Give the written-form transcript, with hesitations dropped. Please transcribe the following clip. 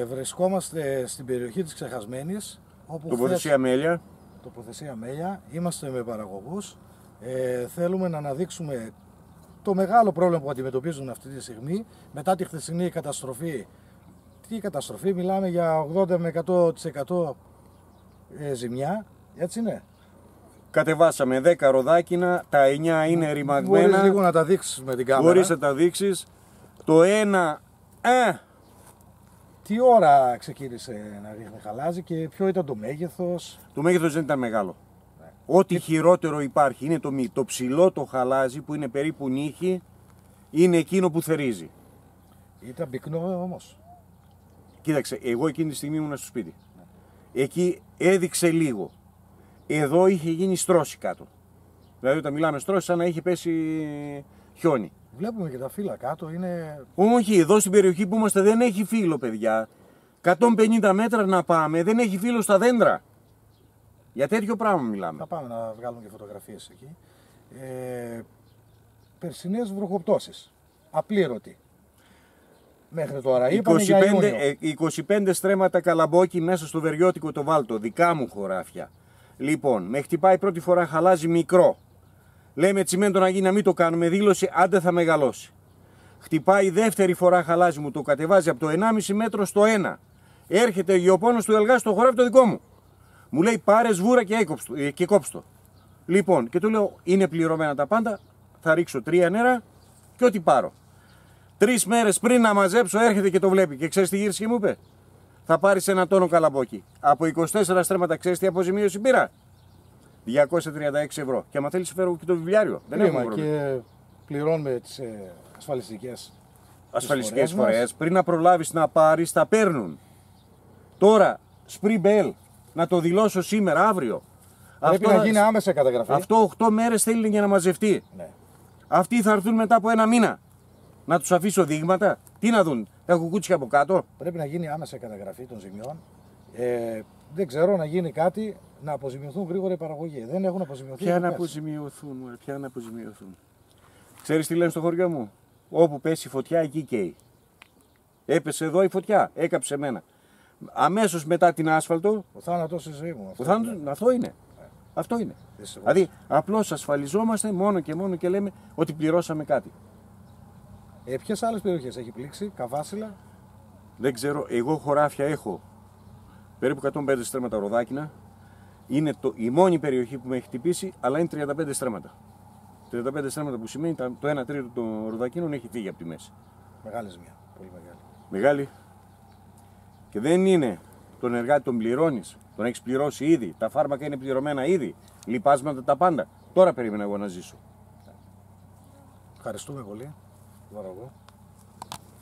Βρισκόμαστε στην περιοχή της Ξεχασμένης, όπου τοποθεσία Μέλια. Τοποθεσία Μέλια. Είμαστε με παραγωγούς. Θέλουμε να αναδείξουμε το μεγάλο πρόβλημα που αντιμετωπίζουν αυτή τη στιγμή μετά τη χθεσινή καταστροφή. Τι καταστροφή, μιλάμε για 80 με 100% ζημιά, έτσι είναι. Κατεβάσαμε 10 ροδάκινα, τα 9 είναι ρημαγμένα. Μπορείς λίγο να τα δείξεις με την κάμερα. Μπορείς να τα δείξεις. Το ένα, τι ώρα ξεκίνησε να ρίχνει χαλάζι και ποιο ήταν το μέγεθος? το μέγεθος δεν ήταν μεγάλο. Ό,τι χειρότερο υπάρχει είναι το ψηλό το χαλάζι που είναι περίπου νύχι, είναι εκείνο που θερίζει. Ήταν πυκνό όμως. Κοίταξε, εγώ εκείνη τη στιγμή ήμουν στο σπίτι. Εκεί έδειξε λίγο. Εδώ είχε γίνει στρώση κάτω. Δηλαδή όταν μιλάμε στρώση σαν να είχε πέσει χιόνι. Βλέπουμε και τα φύλλα κάτω, είναι... Όχι, εδώ στην περιοχή που είμαστε δεν έχει φύλλο, παιδιά. 150 μέτρα να πάμε, δεν έχει φύλλο στα δέντρα. Για τέτοιο πράγμα μιλάμε. Θα πάμε να βγάλουμε και φωτογραφίες εκεί. Περσινές βροχοπτώσεις. Απλήρωτη. Μέχρι τώρα. Είπαμε για Ιούνιο. 25 στρέμματα καλαμπόκι μέσα στο Βεριώτικο το Βάλτο. Δικά μου χωράφια. Λοιπόν, με χτυπάει πρώτη φορά χαλάζι μικρό. Λέμε τσιμέντο να γίνει, να μην το κάνουμε. Δήλωση, άντε θα μεγαλώσει. Χτυπάει δεύτερη φορά χαλάζι μου, το κατεβάζει από το 1,5 μέτρο στο 1. Έρχεται ο γεωπόνος του Ελγά στο χωράφι το δικό μου. Μου λέει πάρε σβούρα και κόψτο. Λοιπόν, και του λέω είναι πληρωμένα τα πάντα, θα ρίξω 3 νερά και ό,τι πάρω. 3 μέρες πριν να μαζέψω έρχεται και το βλέπει. Και ξέρεις τι γύρισε και μου είπε? Θα πάρεις 1 τόνο καλαμπόκι. Από 24 στρέμματα ξέρεις τι αποζημίωση πήρα? 236 ευρώ. Και άμα θέλεις φέρω και το βιβλιάριο. Δεν έχουμε πρόβλημα. Και πληρώνουμε τις ασφαλιστικές φορές. Πριν να προλάβεις να πάρεις, τα παίρνουν. Τώρα, Spring να το δηλώσω σήμερα, αύριο. Πρέπει να γίνει άμεσα καταγραφή. Αυτό 8 μέρες θέλει για να μαζευτεί. Ναι. Αυτοί θα έρθουν μετά από 1 μήνα. Να τους αφήσω δείγματα. Τι να δουν, τα κουκούτσια από κάτω. Πρέπει να γίνει άμεσα καταγραφή των ζημιών. Δεν ξέρω να γίνει κάτι να αποζημιωθούν γρήγορα οι παραγωγοί. Δεν έχουν αποζημιωθεί. Ποια να αποζημιωθούν, ποια να αποζημιωθούν. Ξέρεις τι λένε στο χωριό μου? Όπου πέσει φωτιά, εκεί καίει. Έπεσε εδώ η φωτιά, έκαψε εμένα. Αμέσως μετά την άσφαλτο. Ο θάνατος στη ζωή μου. Αυτό είναι. Αυτό είναι. Δηλαδή, απλώς ασφαλιζόμαστε μόνο και λέμε ότι πληρώσαμε κάτι. Ποιες άλλες περιοχές έχει πλήξει, Καβάσιλα? Δεν ξέρω, εγώ χωράφια έχω περίπου 105 στρέμματα ροδάκινα. Είναι η μόνη περιοχή που με έχει χτυπήσει, αλλά είναι 35 στρέμματα. 35 στρέμματα που σημαίνει το 1 τρίτο των ροδακίνων έχει φύγει από τη μέση. Μεγάλη ζημιά. Πολύ μεγάλη. Μεγάλη. Και δεν είναι τον εργάτη τον πληρώνεις, τον έχεις πληρώσει ήδη. Τα φάρμακα είναι πληρωμένα ήδη. Λιπάσματα τα πάντα. Τώρα περίμενα εγώ να ζήσω. Ευχαριστούμε πολύ.